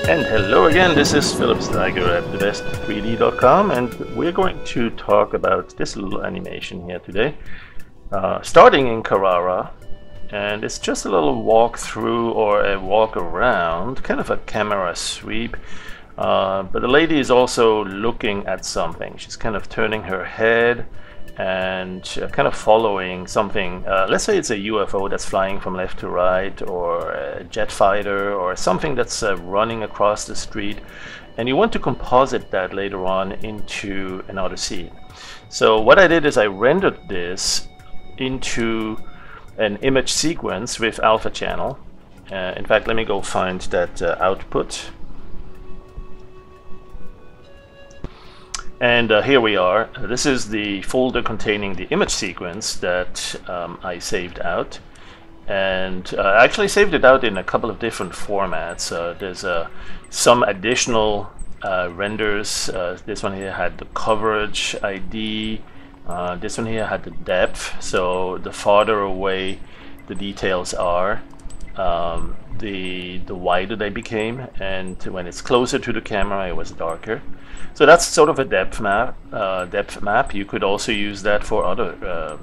And hello again, this is Philip Steiger at thebest3d.com, and we're going to talk about this little animation here today, starting in Carrara. And it's just a little walk through or a walk around, kind of a camera sweep, but the lady is also looking at something. She's kind of turning her head and kind of following something. Let's say it's a UFO that's flying from left to right, or a jet fighter, or something that's running across the street, and you want to composite that later on into another scene. So what I did is I rendered this into an image sequence with alpha channel. In fact, let me go find that output. And here we are. This is the folder containing the image sequence that I saved out. And I actually saved it out in a couple of different formats. There's some additional renders. This one here had the coverage ID. This one here had the depth. So the farther away the details are, the wider they became, and when it's closer to the camera, it was darker. So that's sort of a depth map. You could also use that for other.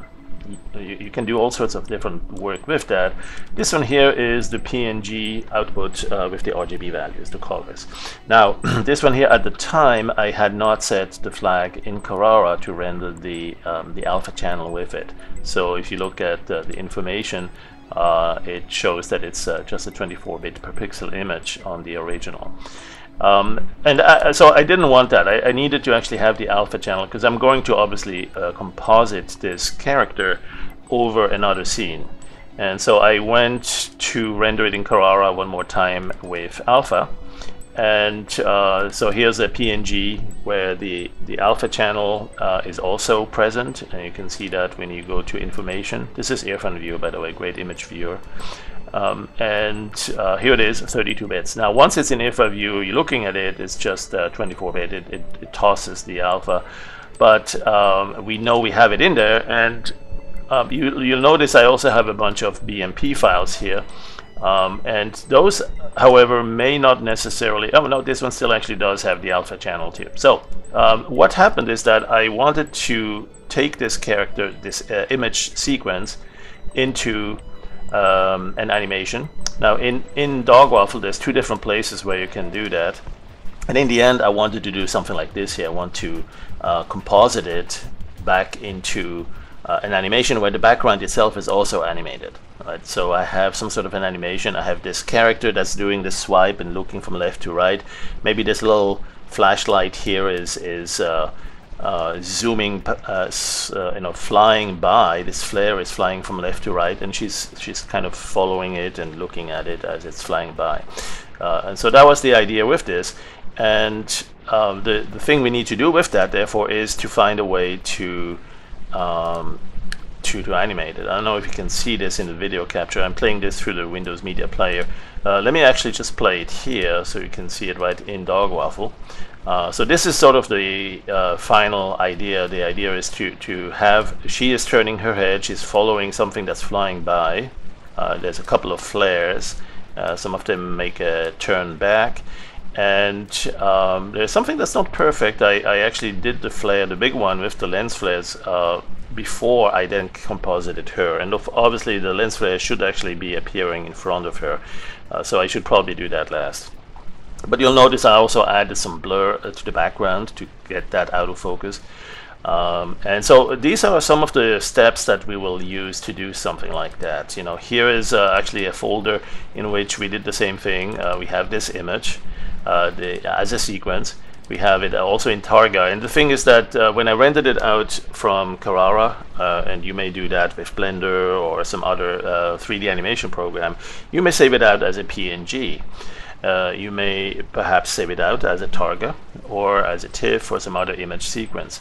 You can do all sorts of different work with that. This one here is the PNG output with the RGB values, the colors. Now, this one here, at the time, I had not set the flag in Carrara to render the alpha channel with it. So if you look at the information, it shows that it's just a 24-bit per pixel image on the original. So I didn't want that. I needed to actually have the alpha channel, because I'm going to obviously composite this character over another scene. And so I went to render it in Carrara one more time with alpha. And so here's a PNG where the alpha channel is also present, and you can see that when you go to information. This is Irfan Viewer, by the way, great image viewer. And here it is, 32 bits. Now, once it's in Irfan View, you're looking at it, it's just 24-bit. It tosses the alpha, but we know we have it in there. And you'll notice I also have a bunch of BMP files here. And those, however, may not necessarily... Oh, no, this one still actually does have the alpha channel too. So what happened is that I wanted to take this character, this image sequence, into an animation. Now, in Dogwaffle, there's two different places where you can do that. And in the end, I wanted to do something like this here. I want to composite it back into an animation where the background itself is also animated. Right? So I have some sort of an animation. I have this character that's doing this swipe and looking from left to right. Maybe this little flashlight here is zooming, flying by. This flare is flying from left to right, and she's kind of following it and looking at it as it's flying by. And so that was the idea with this. And the thing we need to do with that, therefore, is to find a way to animate it. I don't know if you can see this in the video capture. I'm playing this through the Windows Media Player. Let me actually just play it here so you can see it right in Dogwaffle. So this is sort of the final idea. The idea is to have, she is turning her head, she's following something that's flying by. There's a couple of flares. Some of them make a turn back. And there's something that's not perfect. I actually did the flare, the big one with the lens flares, before I then composited her. And obviously the lens flare should actually be appearing in front of her. So I should probably do that last. But you'll notice I also added some blur to the background to get that out of focus. And so these are some of the steps that we will use to do something like that. You know, here is actually a folder in which we did the same thing. We have this image as a sequence. We have it also in Targa. And the thing is that when I rendered it out from Carrara, and you may do that with Blender or some other 3D animation program, you may save it out as a PNG. You may perhaps save it out as a Targa or as a TIFF or some other image sequence.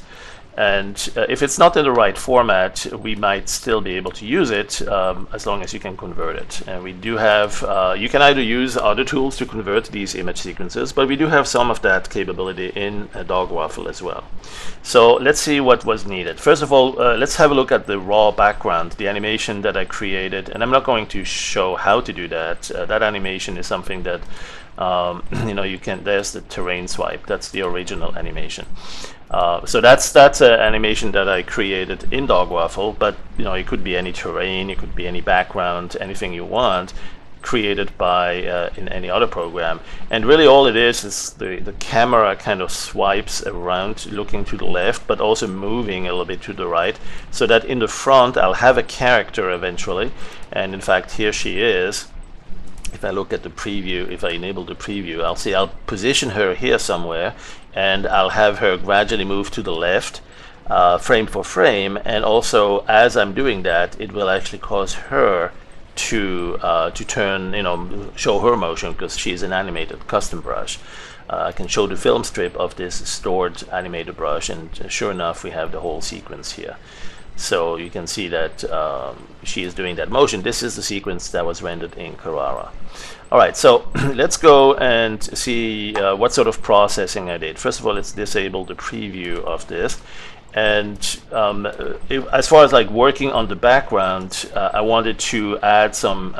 And if it's not in the right format, we might still be able to use it as long as you can convert it. And we do have, you can either use other tools to convert these image sequences, but we do have some of that capability in Dogwaffle as well. So let's see what was needed. First of all, let's have a look at the raw background, the animation that I created. And I'm not going to show how to do that. That animation is something that you know, you can, there's the terrain swipe. That's the original animation. So that's an animation that I created in Dogwaffle, but you know, it could be any terrain, it could be any background, anything you want, created by in any other program. And really all it is the camera kind of swipes around looking to the left, but also moving a little bit to the right, so that in the front I'll have a character eventually. And in fact, here she is. If I look at the preview, if I enable the preview, I'll see I'll position her here somewhere, and I'll have her gradually move to the left, frame for frame. And also, as I'm doing that, it will actually cause her to turn, you know, show her motion, because she's an animated custom brush. I can show the film strip of this stored animated brush, and sure enough, we have the whole sequence here. So you can see that she is doing that motion. This is the sequence that was rendered in Carrara. All right, so let's go and see what sort of processing I did. First of all, let's disable the preview of this. And as far as like working on the background, I wanted to add some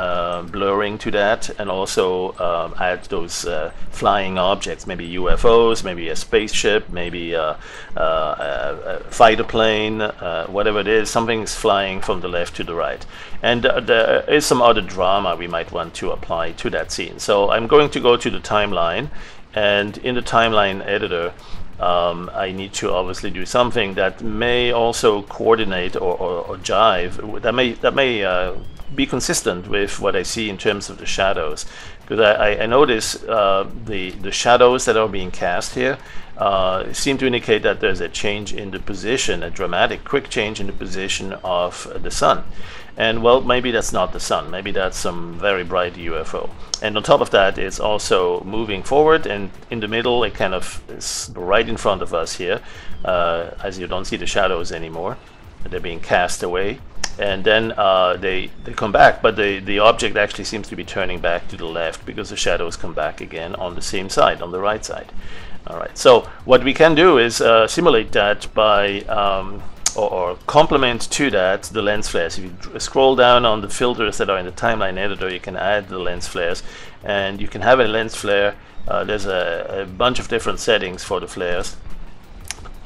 blurring to that, and also add those flying objects, maybe UFOs, maybe a spaceship, maybe a fighter plane, whatever it is, something's flying from the left to the right. And there is some other drama we might want to apply to that scene. So I'm going to go to the timeline, and in the timeline editor, I need to obviously do something that may also coordinate or jive, that may be consistent with what I see in terms of the shadows, because I notice the shadows that are being cast here seem to indicate that there's a change in the position, a dramatic, quick change in the position of the sun. And well, maybe that's not the sun, maybe that's some very bright UFO. And on top of that, it's also moving forward, and in the middle it kind of is right in front of us here, as you don't see the shadows anymore. They're being cast away, and then they come back, but the object actually seems to be turning back to the left, because the shadows come back again on the same side, on the right side. All right, so what we can do is simulate that by or complement to that the lens flares. If you scroll down on the filters that are in the timeline editor, you can add the lens flares, and you can have a lens flare. There's a bunch of different settings for the flares.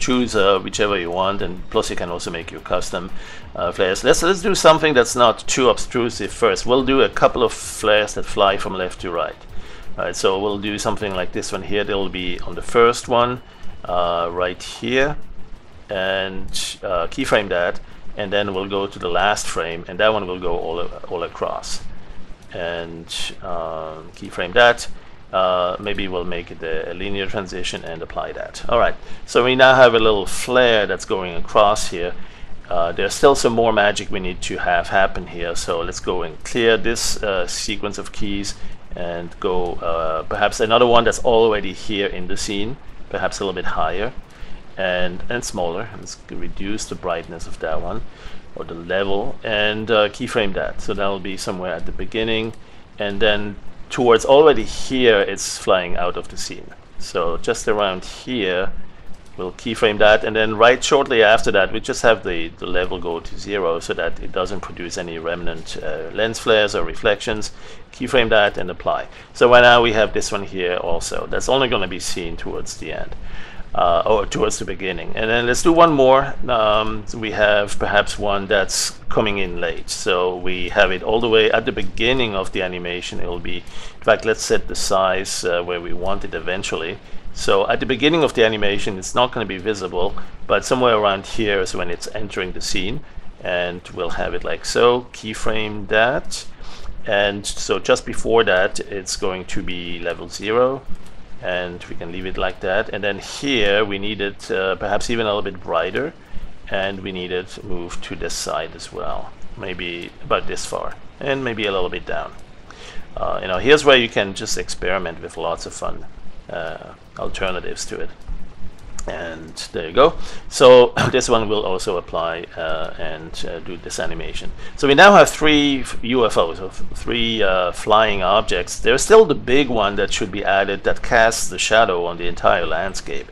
Choose whichever you want, and plus you can also make your custom flares. Let's do something that's not too obtrusive first. We'll do a couple of flares that fly from left to right. All right, so we'll do something like this one here. They'll be on the first one right here, and keyframe that, and then we'll go to the last frame, and that one will go all across, and keyframe that. Maybe we'll make it a linear transition and apply that. All right, so we now have a little flare that's going across here. There's still some more magic we need to have happen here, so let's go and clear this sequence of keys and go perhaps another one that's already here in the scene, perhaps a little bit higher and smaller. Let's reduce the brightness of that one, or the level, and keyframe that. So that'll be somewhere at the beginning, and then towards already here it's flying out of the scene. So just around here we'll keyframe that, and then right shortly after that we just have the level go to 0, so that it doesn't produce any remnant lens flares or reflections. Keyframe that and apply. So right now we have this one here also. That's only going to be seen towards the end, or towards the beginning. And then let's do one more. So we have perhaps one that's coming in late. So we have it all the way at the beginning of the animation. It will be, in fact, let's set the size where we want it eventually. So at the beginning of the animation, it's not going to be visible, but somewhere around here is when it's entering the scene, and we'll have it like so. Keyframe that, and so just before that, it's going to be level 0. And we can leave it like that. And then here we need it perhaps even a little bit brighter, and we need it moved to this side as well, maybe about this far, and maybe a little bit down. You know, here's where you can just experiment with lots of fun alternatives to it. And there you go. So this one will also apply and do this animation. So we now have 3 UFOs, of 3 flying objects. There's still the big one that should be added that casts the shadow on the entire landscape.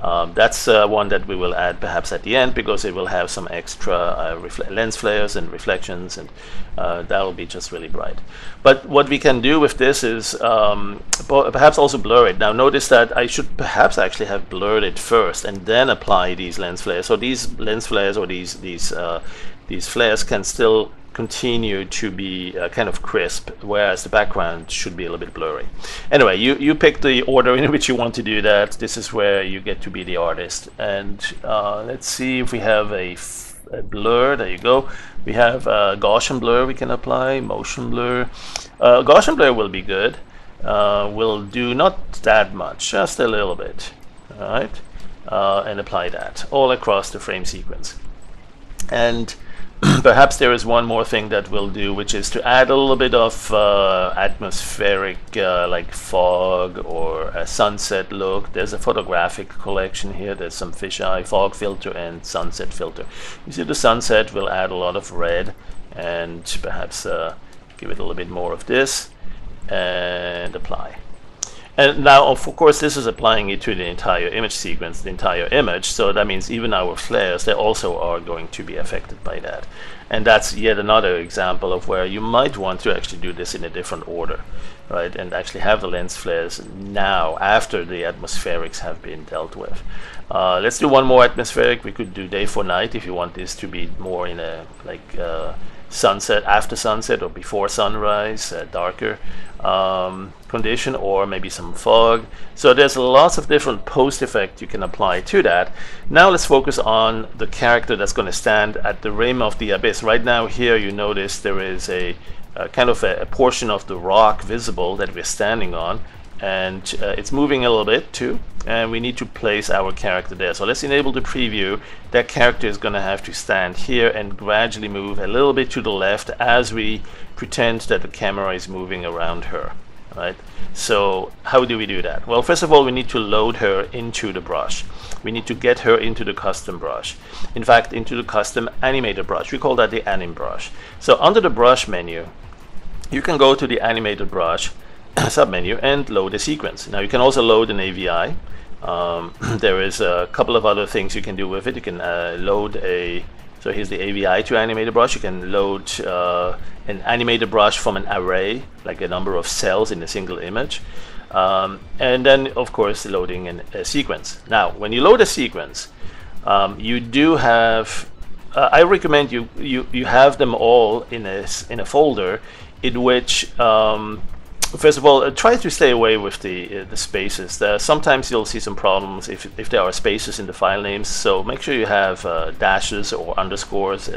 That's one that we will add perhaps at the end, because it will have some extra lens flares and reflections, and that will be just really bright. But what we can do with this is perhaps also blur it. Now notice that I should perhaps actually have blurred it first and then apply these lens flares. So these lens flares, or these flares, can still continue to be kind of crisp, whereas the background should be a little bit blurry. Anyway, you pick the order in which you want to do that. This is where you get to be the artist. And let's see if we have a blur. There you go. We have Gaussian blur we can apply, motion blur. Gaussian blur will be good. We'll do not that much, just a little bit. All right, and apply that all across the frame sequence. And perhaps there is one more thing that we'll do, which is to add a little bit of atmospheric, like fog or a sunset look. There's a photographic collection here. There's some fisheye, fog filter, and sunset filter. You see the sunset will add a lot of red, and perhaps give it a little bit more of this, and apply. And now, of course, this is applying it to the entire image sequence, the entire image. So that means even our flares, they also are going to be affected by that. And that's yet another example of where you might want to actually do this in a different order, right? And actually have the lens flares now, after the atmospherics have been dealt with. Let's do one more atmospheric. We could do day for night if you want this to be more in a like sunset, after sunset, or before sunrise, darker condition, or maybe some fog. So there's lots of different post effects you can apply to that. Now let's focus on the character that's going to stand at the rim of the abyss. Right now here you notice there is a kind of a portion of the rock visible that we're standing on, and it's moving a little bit too, and we need to place our character there. So let's enable the preview. That character is going to have to stand here and gradually move a little bit to the left as we pretend that the camera is moving around her, right? So how do we do that? Well, first of all, we need to load her into the brush. We need to get her into the custom brush. In fact, into the custom animated brush. We call that the animbrush. So under the brush menu, you can go to the animated brush submenu and load a sequence. Now you can also load an AVI. There is a couple of other things you can do with it. You can load a, so here's the AVI to animated brush. You can load an animated brush from an array, like a number of cells in a single image. And then of course loading a sequence. Now when you load a sequence, you do have, I recommend you have them all in a folder in which first of all, try to stay away with the spaces. Sometimes you'll see some problems if there are spaces in the file names, so make sure you have dashes or underscores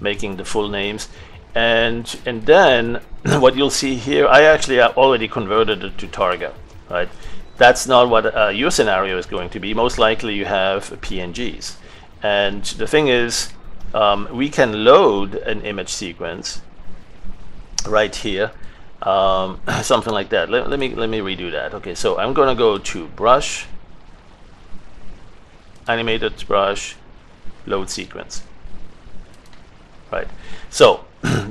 making the full names. And then what you'll see here, I actually already converted it to Targa, right? That's not what your scenario is going to be. Most likely you have PNGs. And the thing is, we can load an image sequence right here. Something like that. Let me redo that. Okay, so I'm gonna go to brush, animated brush, load sequence. Right. So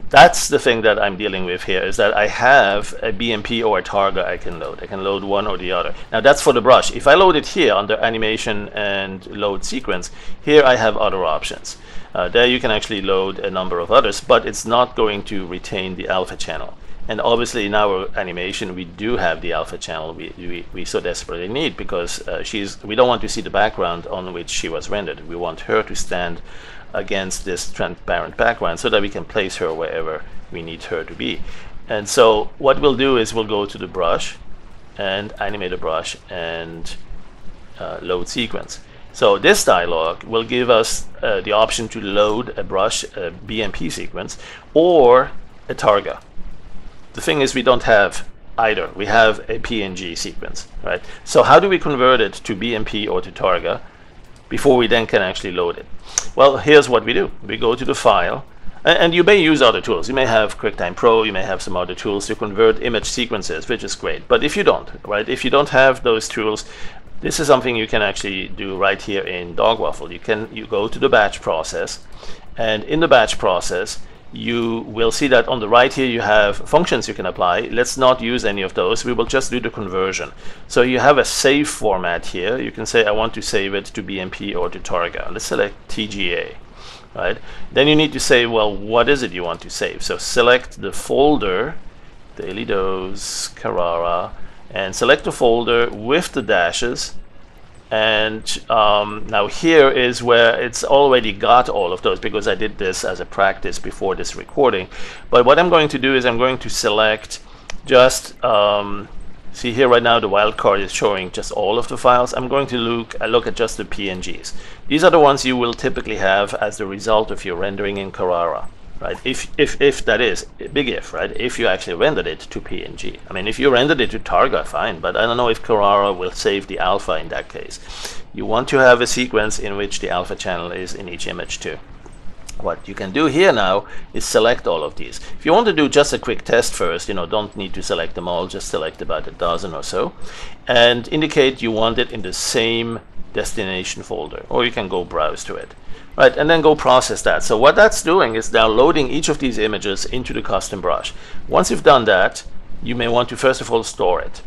that's the thing that I'm dealing with here, is that I have a BMP or a Targa I can load. I can load one or the other. Now that's for the brush. If I load it here under animation and load sequence, here I have other options. There you can actually load a number of others, but it's not going to retain the alpha channel. And obviously in our animation we do have the alpha channel we so desperately need, because we don't want to see the background on which she was rendered. We want her to stand against this transparent background so that we can place her wherever we need her to be. And so what we'll do is we'll go to the brush and animate a brush and load sequence. So this dialog will give us the option to load a brush, a BMP sequence, or a Targa. The thing is, we don't have either. We have a PNG sequence, right? So how do we convert it to BMP or to Targa before we then can actually load it? Well, here's what we do. We go to the file, and you may use other tools. You may have QuickTime Pro, you may have some other tools to convert image sequences, which is great. But if you don't, right? If you don't have those tools, This is something you can actually do right here in Dogwaffle. You go to the batch process, and in the batch process you will see that on the right here you have functions you can apply. Let's not use any of those. We will just do the conversion. So you have a save format here. You can say I want to save it to BMP or to Targa. Let's select TGA. Right? Then you need to say, well, what is it you want to save? So select the folder, Daily Dose, Carrara, and select the folder with the dashes. And now here is where it's already got all of those, because I did this as a practice before this recording. But what I'm going to do is I'm going to select just, see here right now the wildcard is showing just all of the files. I'm going to look at just the PNGs. These are the ones you will typically have as the result of your rendering in Carrara. Right? If that is big if, right? If you actually rendered it to PNG. I mean, if you rendered it to Targa, fine, but I don't know if Carrara will save the alpha in that case. You want to have a sequence in which the alpha channel is in each image too. What you can do here now is select all of these. If you want to do just a quick test first, don't need to select them all, just select about a dozen or so, and indicate you want it in the same destination folder, or you can go browse to it. Right, and then go process that. So what that's doing is now loading each of these images into the custom brush. Once you've done that, you may want to first of all store it.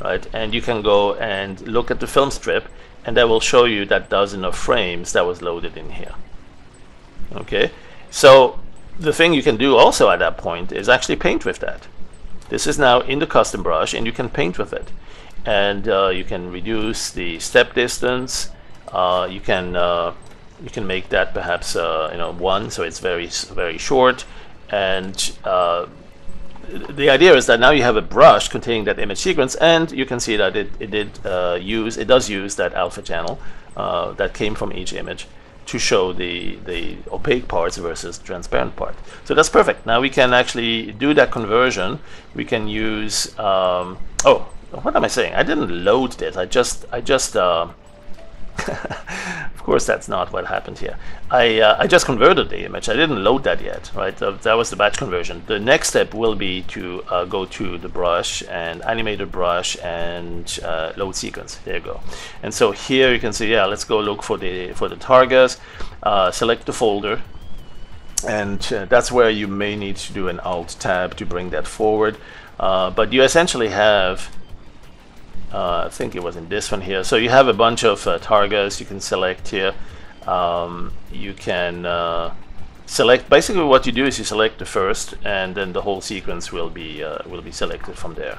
Right, and you can go and look at the film strip, and that will show you that dozen of frames that was loaded in here. Okay, so the thing you can do also at that point is actually paint with that. This is now in the custom brush, and you can paint with it. And you can reduce the step distance. You can make that perhaps 1, so it's very short. And the idea is that now you have a brush containing that image sequence, and you can see that it does use that alpha channel that came from each image to show the opaque parts versus transparent part. So that's perfect. Now we can actually do that conversion. We can use oh, what am I saying? I didn't load this. I just of course, that's not what happened here. I just converted the image. I didn't load that yet, right? That was the batch conversion. The next step will be to go to the brush and animate a brush and load sequence. There you go. And so here you can see, yeah, let's go look for the targas. Select the folder, and that's where you may need to do an Alt Tab to bring that forward. But you essentially have. I think it was in this one here. So you have a bunch of targas you can select here. You can select. Basically, what you do is you select the first, and then the whole sequence will be selected from there.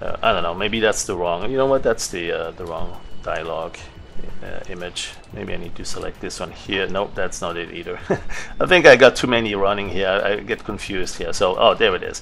I don't know. Maybe that's the wrong. You know what? That's the wrong dialog image. Maybe I need to select this one here. Nope, that's not it either. I think I got too many running here. I get confused here. So, oh, there it is.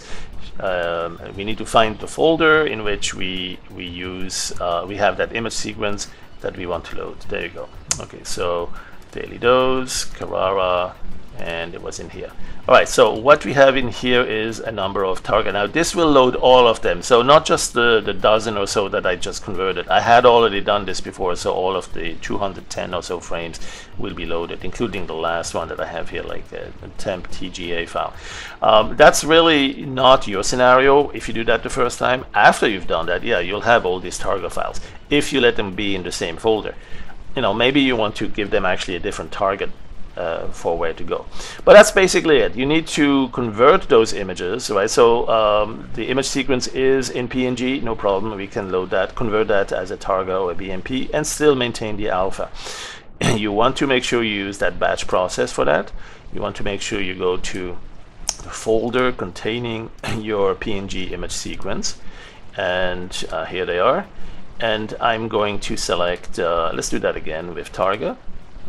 We need to find the folder in which we have that image sequence that we want to load. There you go. Okay, so Daily Dose, Carrara, and it was in here. All right, so what we have in here is a number of target. Now this will load all of them, so not just the dozen or so that I just converted. I had already done this before, so all of the 210 or so frames will be loaded, including the last one that I have here, like a temp TGA file. That's really not your scenario if you do that the first time. After you've done that, yeah, you'll have all these target files if you let them be in the same folder. Maybe you want to give them actually a different target for where to go. But that's basically it. You need to convert those images, right? So the image sequence is in PNG, no problem. We can load that, convert that as a Targa or a BMP, and still maintain the alpha. You want to make sure you use that batch process for that. You want to make sure you go to the folder containing your PNG image sequence, and here they are. And I'm going to select, let's do that again with Targa.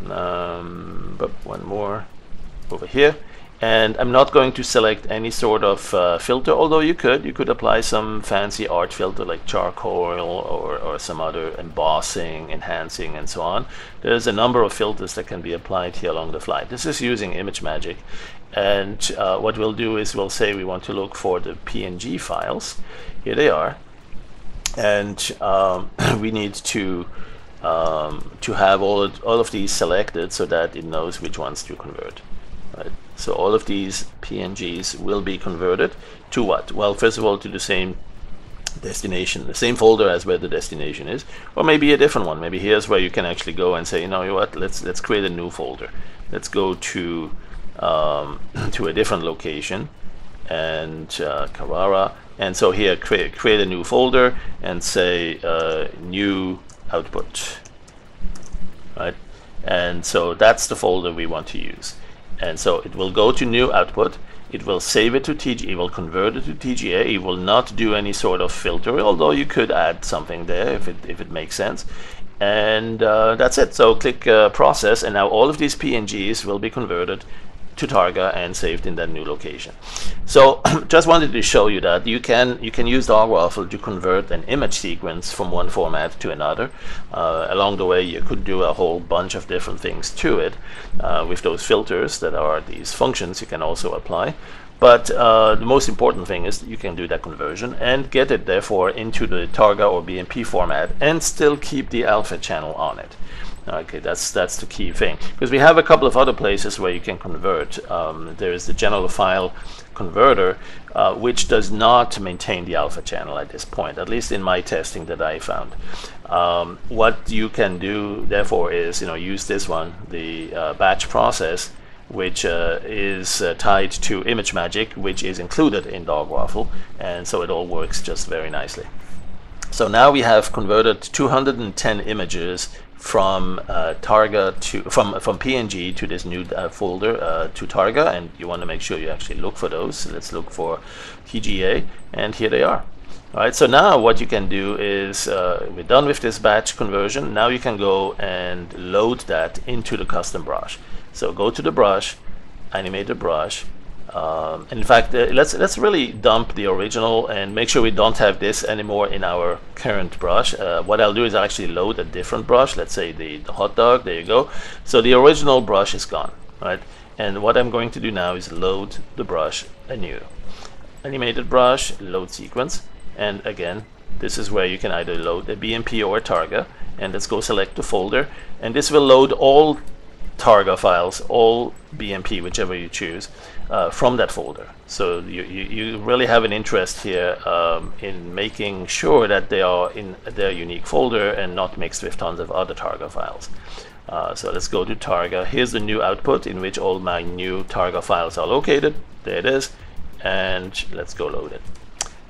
But one more over here, and I'm not going to select any sort of filter, although you could apply some fancy art filter like charcoal or some other embossing, enhancing, and so on. There's a number of filters that can be applied here along the fly. This is using ImageMagick, and what we'll do is we'll say we want to look for the PNG files. Here they are, and we need to have all of these selected so that it knows which ones to convert. Right? So all of these PNGs will be converted to what? Well, first of all, to the same destination, the same folder as where the destination is, or maybe a different one. Maybe here's where you can actually go and say, you know what, let's create a new folder. Let's go to to a different location, and Carrara, and so here create a new folder and say new output, right? And so that's the folder we want to use. And so it will go to new output. It will save it to TGA, it will convert it to TGA. It will not do any sort of filter, although you could add something there if it makes sense. And that's it. So click process, and now all of these PNGs will be converted to Targa and saved in that new location. So just wanted to show you that you can use Dogwaffle to convert an image sequence from one format to another. Along the way, you could do a whole bunch of different things to it with those filters that are these functions you can also apply. But the most important thing is that you can do that conversion and get it therefore into the Targa or BMP format and still keep the alpha channel on it. Okay, that's the key thing, because we have a couple of other places where you can convert. There is the general file converter, which does not maintain the alpha channel at this point, at least in my testing that I found. What you can do therefore is, use this one, the batch process, which is tied to ImageMagick, which is included in Dogwaffle, and so it all works just very nicely. So now we have converted 210 images from Targa to from PNG to this new folder to Targa, and you want to make sure you actually look for those. So let's look for TGA, and here they are. All right, so now what you can do is we're done with this batch conversion. Now you can go and load that into the custom brush. So go to the brush, animate the brush. In fact, let's really dump the original and make sure we don't have this anymore in our current brush. What I'll do is I'll actually load a different brush. Let's say the hot dog. There you go. So the original brush is gone, right? And what I'm going to do now is load the brush anew. Animated brush, load sequence, and again, this is where you can either load a BMP or a Targa. And let's go select the folder, and this will load all Targa files, all BMP, whichever you choose, from that folder. So you really have an interest here in making sure that they are in their unique folder and not mixed with tons of other Targa files. So let's go to Targa. Here's the new output in which all my new Targa files are located. There it is. And let's go load it.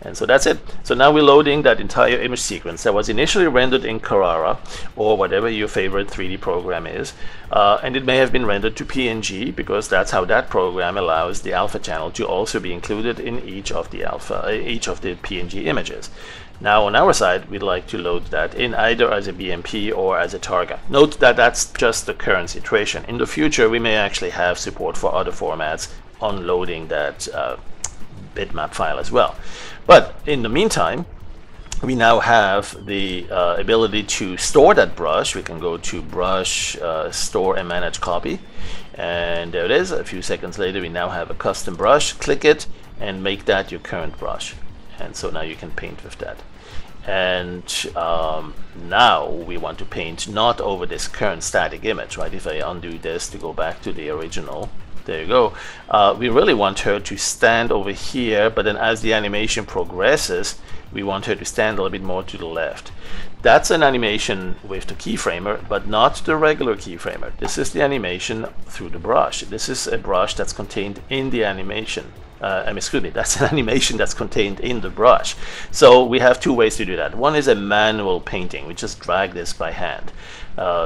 And so that's it. So now we're loading that entire image sequence that was initially rendered in Carrara or whatever your favorite 3D program is, and it may have been rendered to PNG because that's how that program allows the alpha channel to also be included in each of the PNG images. Now on our side, we'd like to load that in either as a BMP or as a Targa. Note that that's just the current situation. In the future, we may actually have support for other formats on loading that bitmap file as well. But in the meantime, we now have the ability to store that brush. We can go to brush, store and manage copy, and there it is. A few seconds later, we now have a custom brush. Click it and make that your current brush, and so now you can paint with that. And now we want to paint not over this current static image, right? If I undo this to go back to the original, there you go. We really want her to stand over here, but then as the animation progresses, we want her to stand a little bit more to the left. That's an animation with the keyframer, but not the regular keyframer. This is the animation through the brush. This is a brush that's contained in the animation. Excuse me, that's an animation that's contained in the brush. So we have two ways to do that. One is a manual painting. We just drag this by hand.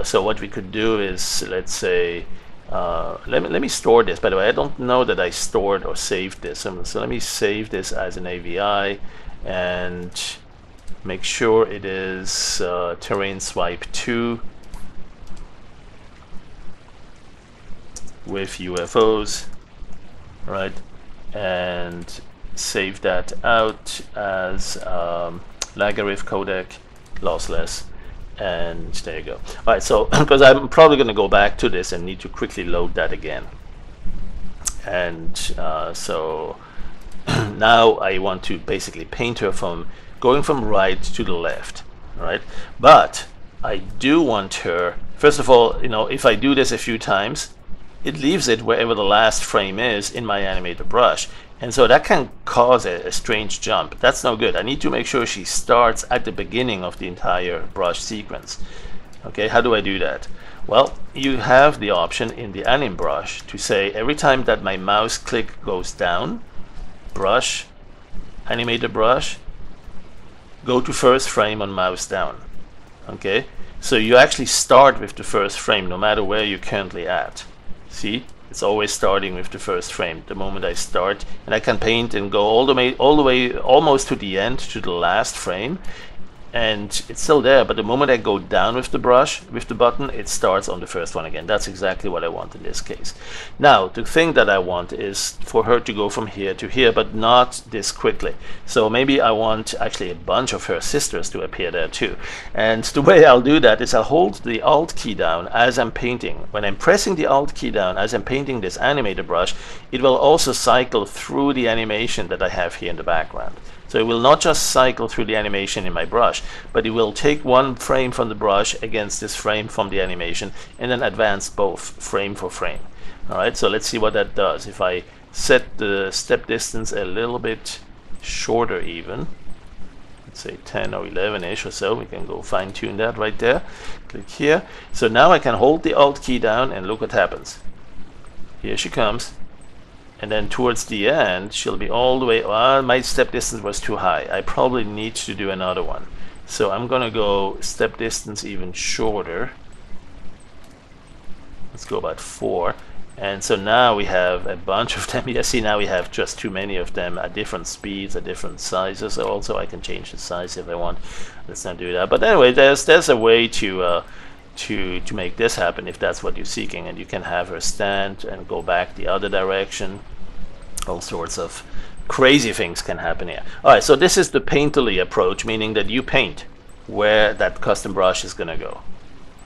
So what we could do is, let's say, let me store this. By the way, I don't know that I stored or saved this. So let me save this as an AVI and make sure it is terrain swipe 2 with UFOs, right? And save that out as Lagarif codec, lossless. And there you go. All right, so because I'm probably going to go back to this and need to quickly load that again. And so now I want to basically paint her from going from right to the left, right? But I do want her, first of all, if I do this a few times, it leaves it wherever the last frame is in my animator brush. And so that can cause a strange jump. That's no good. I need to make sure she starts at the beginning of the entire brush sequence. Okay, how do I do that? Well, you have the option in the animbrush to say every time that my mouse click goes down, brush, animated brush, go to first frame on mouse down. Okay, so you actually start with the first frame no matter where you're currently at. See, it's always starting with the first frame the moment I start, and I can paint and go all the way almost to the end, to the last frame, and it's still there, but the moment I go down with the brush, with the button, it starts on the first one again. That's exactly what I want in this case. Now, the thing that I want is for her to go from here to here, but not this quickly. So maybe I want actually a bunch of her sisters to appear there too. And the way I'll do that is I'll hold the Alt key down as I'm painting. When I'm pressing the Alt key down as I'm painting this animated brush, it will also cycle through the animation that I have here in the background. So it will not just cycle through the animation in my brush, but it will take one frame from the brush against this frame from the animation and then advance both frame for frame. Alright, so let's see what that does. If I set the step distance a little bit shorter even, let's say 10 or 11-ish or so, we can go fine tune that right there. Click here. So now I can hold the Alt key down and look what happens. Here she comes. And then towards the end, she'll be all the way, my step distance was too high. I probably need to do another one. So I'm gonna go step distance even shorter. Let's go about 4. And so now we have a bunch of them. You see, now we have just too many of them at different speeds, at different sizes. Also, I can change the size if I want. Let's not do that. But anyway, there's a way to make this happen if that's what you're seeking, and you can have her stand and go back the other direction. All sorts of crazy things can happen here. Alright, so this is the painterly approach, meaning that you paint where that custom brush is gonna go.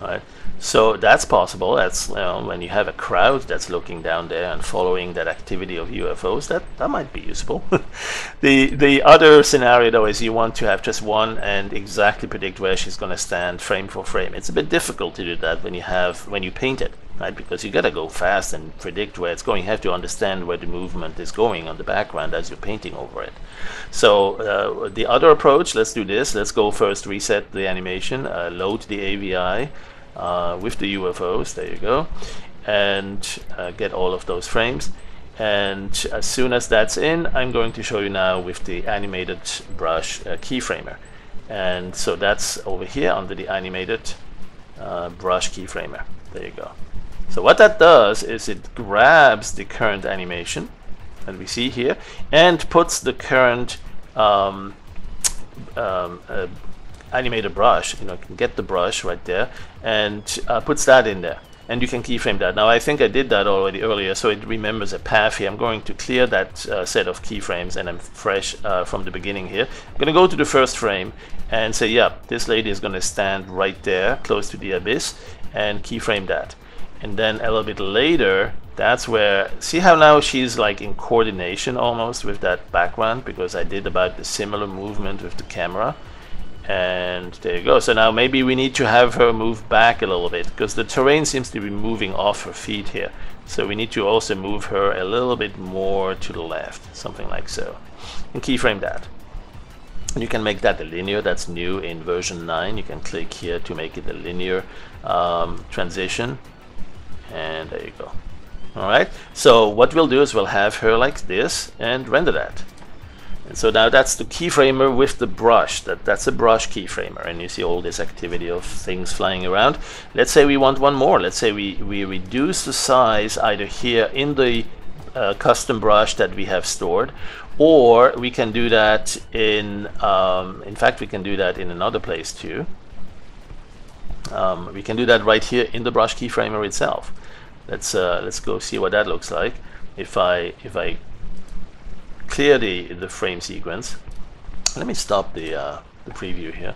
Alright, so that's possible. That's, you know, when you have a crowd that's looking down there and following that activity of UFOs, that might be useful. The other scenario though is you want to have just one and exactly predict where she's going to stand frame for frame. It's a bit difficult to do that when you paint it, right? Because you got to go fast and predict where it's going. You have to understand where the movement is going on the background as you're painting over it. So the other approach, let's do this. Let's go first reset the animation, load the AVI. With the UFOs, there you go, and get all of those frames. And as soon as that's in, I'm going to show you now with the animated brush keyframer. And so that's over here under the animated brush keyframer. There you go. So what that does is it grabs the current animation that we see here and puts the current animated brush, you can get the brush right there and puts that in there, and you can keyframe that. Now I think I did that already earlier, so it remembers a path here. I'm going to clear that set of keyframes, and I'm fresh from the beginning here. I'm going to go to the first frame and say, yeah, this lady is going to stand right there close to the abyss, and keyframe that. And then a little bit later, that's where, see how now she's like in coordination almost with that background, because I did about the similar movement with the camera. And there you go. So now maybe we need to have her move back a little bit, because the terrain seems to be moving off her feet here. So we need to also move her a little bit more to the left, something like so. And keyframe that. And you can make that a linear. That's new in version 9. You can click here to make it a linear transition. And there you go. Alright. So what we'll do is we'll have her like this and render that. And so now that's the keyframer with the brush. That's a brush keyframer, and you see all this activity of things flying around. Let's say we want one more. Let's say we reduce the size either here in the custom brush that we have stored, or we can do that in fact we can do that in another place too. We can do that right here in the brush keyframer itself. Let's go see what that looks like. If I clear the frame sequence. Let me stop the preview here.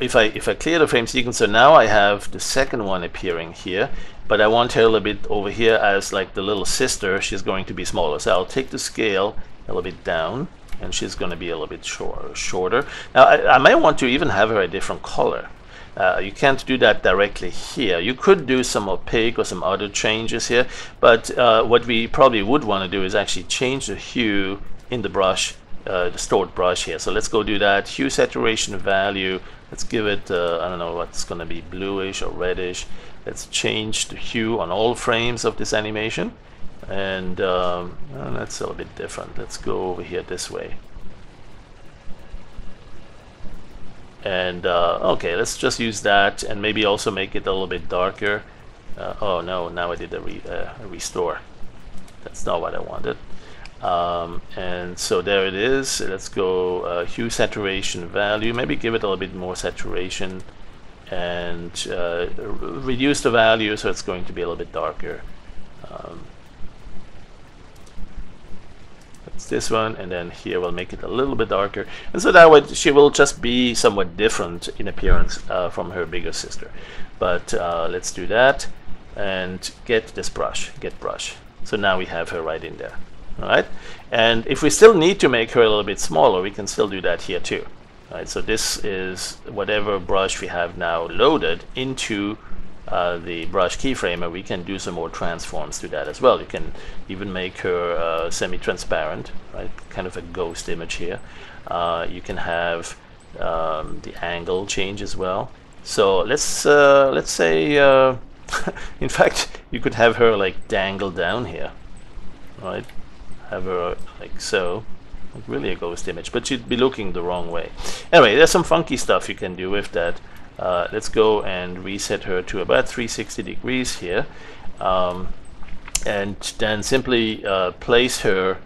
If I clear the frame sequence, so now I have the second one appearing here, but I want her a little bit over here as like the little sister. She's going to be smaller, so I'll take the scale a little bit down, and she's going to be a little bit shorter. Now I might want to even have her a different color. You can't do that directly here. You could do some opaque or some other changes here, but what we probably would want to do is actually change the hue in the brush, the stored brush here. So let's go do that. Hue saturation value, let's give it, I don't know what's going to be, bluish or reddish. Let's change the hue on all frames of this animation. And that's a little bit different. Let's go over here this way. And okay, let's just use that and maybe also make it a little bit darker. Oh no, now I did a restore. That's not what I wanted. And so there it is. Let's go hue saturation value, maybe give it a little bit more saturation, and reduce the value so it's going to be a little bit darker. That's this one, and then here we'll make it a little bit darker, and so that way she will just be somewhat different in appearance from her bigger sister. But let's do that and get this brush, get brush. So now we have her right in there. All right, and if we still need to make her a little bit smaller, we can still do that here too. All right, so this is whatever brush we have now loaded into the brush keyframer. We can do some more transforms to that as well. You can even make her semi-transparent, right? Kind of a ghost image here. You can have the angle change as well. So let's say, in fact, you could have her like dangle down here, right? Have her like so, like really a ghost image, but she'd be looking the wrong way. Anyway, there's some funky stuff you can do with that. Let's go and reset her to about 360 degrees here, and then simply place her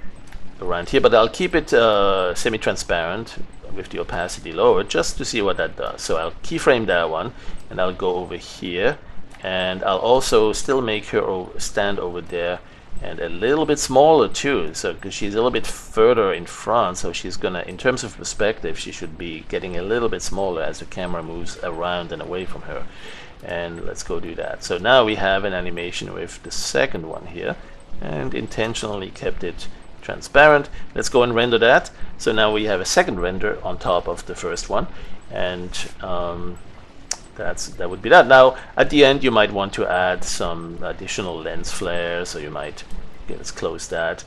around here, but I'll keep it semi-transparent with the opacity lowered just to see what that does. So I'll keyframe that one, and I'll go over here, and I'll also still make her stand over there, and a little bit smaller too, so because she's a little bit further in front, so she's gonna, in terms of perspective, she should be getting a little bit smaller as the camera moves around and away from her. And let's go do that. So now we have an animation with the second one here, and intentionally kept it transparent. Let's go and render that. So now we have a second render on top of the first one, and that would be that. Now at the end you might want to add some additional lens flare, so you might, okay, let's close that.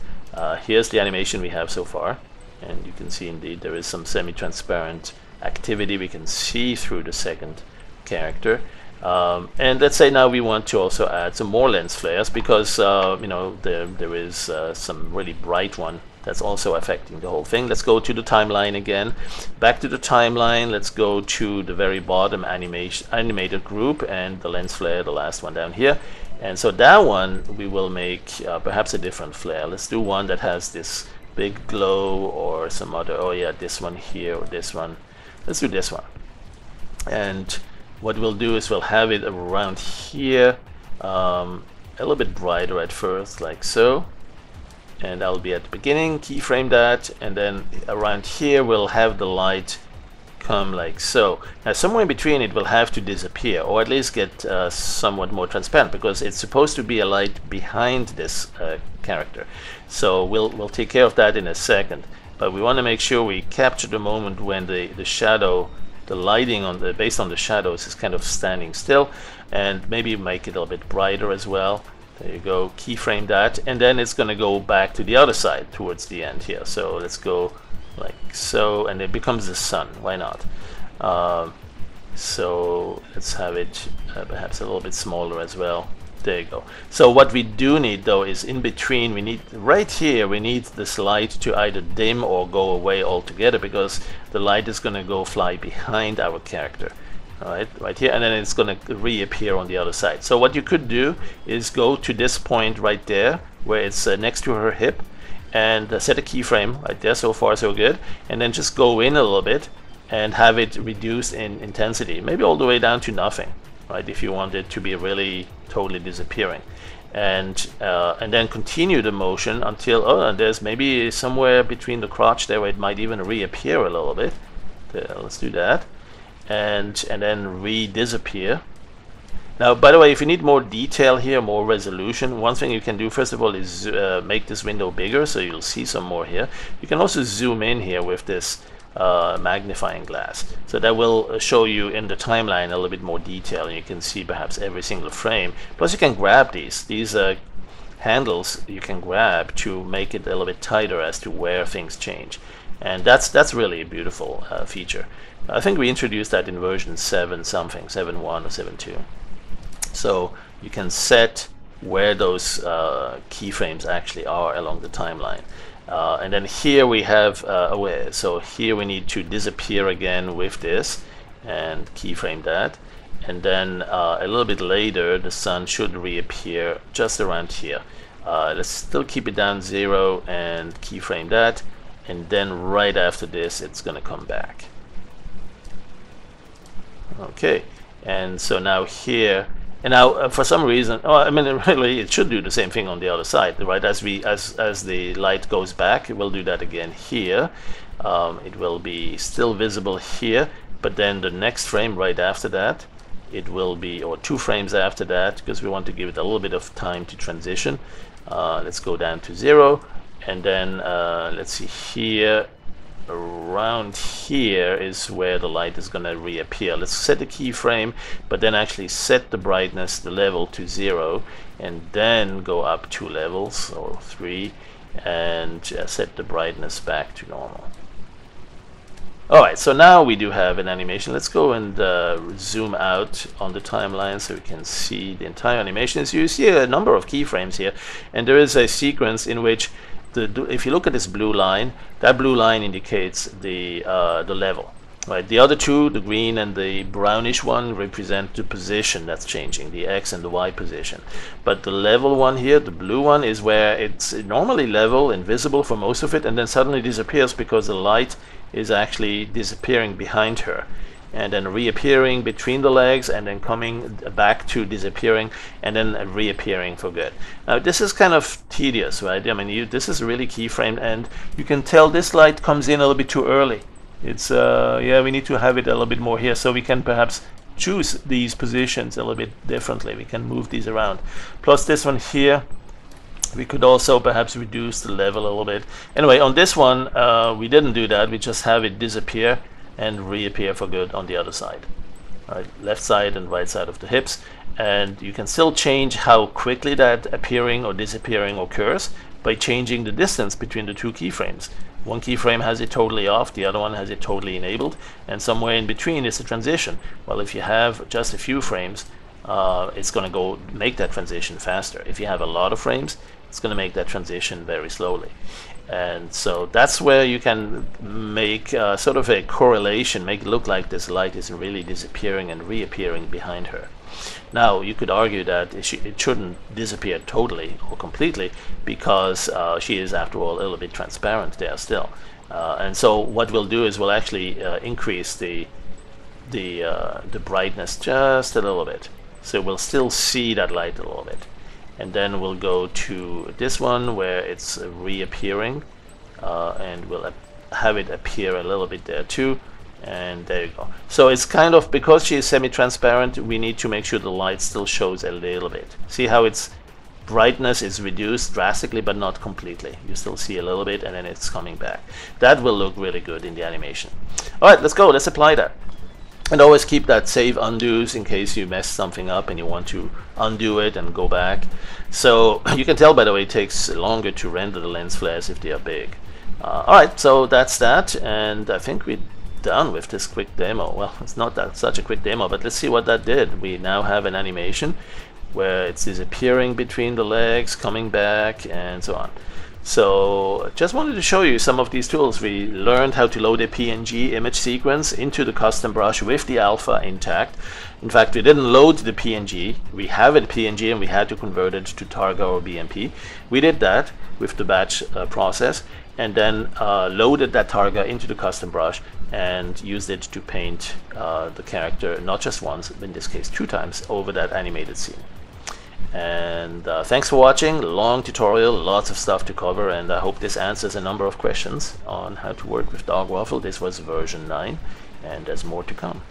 Here's the animation we have so far, and you can see indeed there is some semi-transparent activity. We can see through the second character, and let's say now we want to also add some more lens flares, because you know, there is some really bright one that's also affecting the whole thing. Let's go to the timeline again. Back to the timeline. Let's go to the very bottom animated group and the lens flare, the last one down here. And so that one we will make perhaps a different flare. Let's do one that has this big glow, or some other, oh yeah, this one here, or this one. Let's do this one. And what we'll do is we'll have it around here, a little bit brighter at first, like so. And I'll be at the beginning, keyframe that, and then around here we'll have the light come like so. Now somewhere in between it will have to disappear, or at least get somewhat more transparent, because it's supposed to be a light behind this character. So we'll take care of that in a second, but we want to make sure we capture the moment when the shadow, the lighting on the, based on the shadows, is kind of standing still, and maybe make it a little bit brighter as well. There you go, keyframe that, and then it's going to go back to the other side towards the end here. So let's go like so, and it becomes the sun. Why not? So let's have it perhaps a little bit smaller as well. There you go. So what we do need though is in between, we need, right here, we need this light to either dim or go away altogether, because the light is going to go fly behind our character. Right here, and then it's going to reappear on the other side. So what you could do is go to this point right there where it's next to her hip, and set a keyframe right there. So far so good. And then just go in a little bit and have it reduced in intensity, maybe all the way down to nothing, right, if you want it to be really totally disappearing. And then continue the motion until, oh, and there's maybe somewhere between the crotch there where it might even reappear a little bit. There, let's do that. And then re-disappear. Now, by the way, if you need more detail here, more resolution, one thing you can do first of all is make this window bigger, so you'll see some more here. You can also zoom in here with this magnifying glass. So that will show you in the timeline a little bit more detail, and you can see perhaps every single frame. Plus you can grab these handles you can grab to make it a little bit tighter as to where things change. And that's really a beautiful feature. I think we introduced that in version 7 something, 7.1 or 7.2. So you can set where those keyframes actually are along the timeline. And then here we have so here we need to disappear again with this and keyframe that. And then a little bit later the sun should reappear just around here. Let's still keep it down 0 and keyframe that. And then right after this it's going to come back. Okay, and so now here, and now for some reason, I mean really it should do the same thing on the other side, right? As the light goes back, it will do that again here. It will be still visible here, but then the next frame right after that, it will be, or 2 frames after that, because we want to give it a little bit of time to transition. Let's go down to 0. And then let's see here, around here is where the light is going to reappear. Let's set the keyframe, but then actually set the brightness, the level to 0, and then go up 2 levels or 3 and set the brightness back to normal. Alright, so now we do have an animation. Let's go and zoom out on the timeline so we can see the entire animation. So you see a number of keyframes here, and there is a sequence in which if you look at this blue line, that blue line indicates the level, right? The other two, the green and the brownish one, represent the position that's changing, the X and the Y position. But the level one here, the blue one, is where it's normally level and visible for most of it, and then suddenly disappears because the light is actually disappearing behind her, and then reappearing between the legs, and then coming back to disappearing, and then reappearing for good. Now this is kind of tedious, right? I mean, this is really keyframed, and you can tell this light comes in a little bit too early. It's yeah, we need to have it a little bit more here, so we can perhaps choose these positions a little bit differently. We can move these around. Plus this one here, we could also perhaps reduce the level a little bit. Anyway, on this one we didn't do that. We just have it disappear and reappear for good on the other side, right? Left side and right side of the hips. And you can still change how quickly that appearing or disappearing occurs by changing the distance between the 2 keyframes. One keyframe has it totally off, the other one has it totally enabled, and somewhere in between is a transition. Well, if you have just a few frames, it's going to go make that transition faster. If you have a lot of frames, it's going to make that transition very slowly. And so that's where you can make sort of a correlation, make it look like this light is really disappearing and reappearing behind her. Now you could argue that it shouldn't disappear totally or completely, because she is after all a little bit transparent there still. And so what we'll do is we'll actually increase the brightness just a little bit, so we'll still see that light a little bit. And then we'll go to this one where it's reappearing, and we'll have it appear a little bit there too, and there you go. So it's kind of, because she is semi-transparent, we need to make sure the light still shows a little bit. See how its brightness is reduced drastically but not completely. You still see a little bit and then it's coming back. That will look really good in the animation. Alright, let's go, let's apply that. And always keep that save undos in case you mess something up and you want to undo it and go back. So you can tell, by the way, it takes longer to render the lens flares if they are big. Alright, so that's that, and I think we're done with this quick demo. Well, it's not that such a quick demo, but let's see what that did. We now have an animation where it's disappearing between the legs, coming back, and so on. So just wanted to show you some of these tools. We learned how to load a PNG image sequence into the custom brush with the alpha intact. In fact, we didn't load the PNG. We have a PNG and we had to convert it to Targa or BMP. We did that with the batch process, and then loaded that Targa into the custom brush and used it to paint the character not just once, but in this case 2 times over that animated scene. And thanks for watching. Long tutorial, lots of stuff to cover, and I hope this answers a number of questions on how to work with Dogwaffle. This was version 9, and there's more to come.